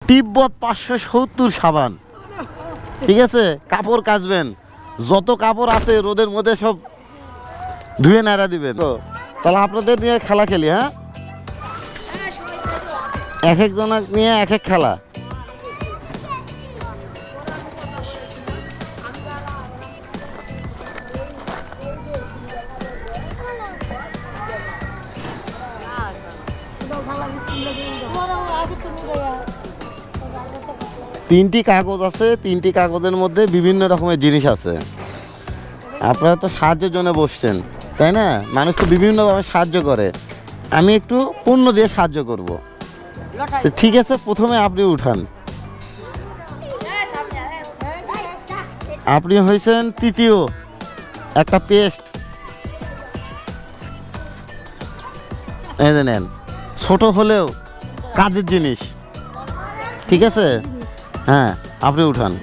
তিব্বত 570 সাবান, ঠিক আছে? কাপড় কাচবেন, যত কাপড় আছে রোদের মধ্যে সব ধুয়ে নাড়া দিবেন। তো তাহলে আপনাদের নিয়ে খেলা খেলি, হ্যাঁ? এক একজন নিয়ে এক এক খেলা। তিনটি কাগজ আছে, তিনটি কাগজের মধ্যে বিভিন্ন রকমের জিনিস আছে। আপনারা তো সাহায্যের জন্য বসছেন, তাই না? মানুষ তো বিভিন্নভাবে সাহায্য করে, আমি একটু পণ্য দিয়ে সাহায্য করব। ঠিক আছে, প্রথমে আপনি উঠান। আপনি হয়েছেন তৃতীয়। একটা পেস্ট এই যে নেন, ছোট হলেও কাজের জিনিস, ঠিক আছে? হ্যাঁ, আপনি উঠান।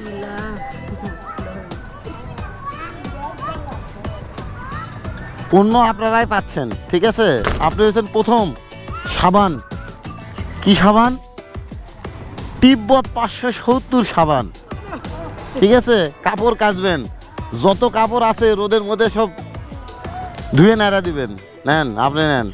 পণ্য আপনারাই পাচ্ছেন, ঠিক আছে? আপনি হচ্ছেন প্রথম সাবান। কি সাবান? তিব্বত 570 সাবান, ঠিক আছে? কাপড় কাচবেন, যত কাপড় আছে রোদের মধ্যে সব ধুয়ে নাড়া দিবেন। নেন, আপনি নেন।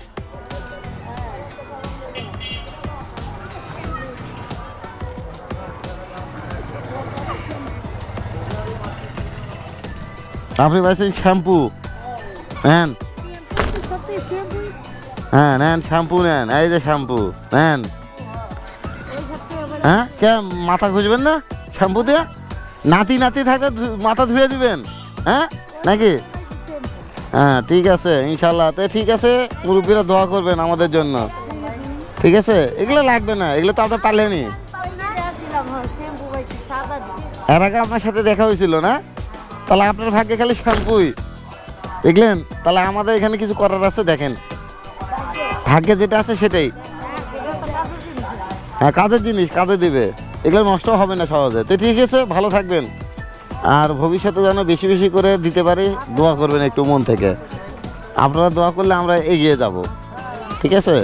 আপনি পাইছেন শ্যাম্পু, নেন। হ্যাঁ নেন, শ্যাম্পু নেন, এই যে শ্যাম্পু নেন। হ্যাঁ, কে মাথা খুঁজবেন না শ্যাম্পু দিয়ে? নাতি নাতি থাকলে মাথা ধুয়ে দিবেন, হ্যাঁ নাকি? হ্যাঁ, ঠিক আছে, ইনশাল্লাহ। তো ঠিক আছে, মুরব্বীরা দোয়া করবেন আমাদের জন্য, ঠিক আছে? এগুলো লাগবে না, এগুলো তো আপনি পারলেনি। এর আগে আপনার সাথে দেখা হয়েছিল না? তাহলে আপনার ভাগ্যে খালি শ্যাম্পুই, দেখলেন? তাহলে আমাদের এখানে কিছু করার আছে, দেখেন, ভাগ্যে যেটা আছে সেটাই। হ্যাঁ, কাজের জিনিস কাজে দিবে, এগুলো নষ্ট হবে না সহজে। তো ঠিক আছে, ভালো থাকবেন, আর ভবিষ্যতে যেন বেশি বেশি করে দিতে পারি, দোয়া করবেন একটু মন থেকে। আপনারা দোয়া করলে আমরা এগিয়ে যাব, ঠিক আছে?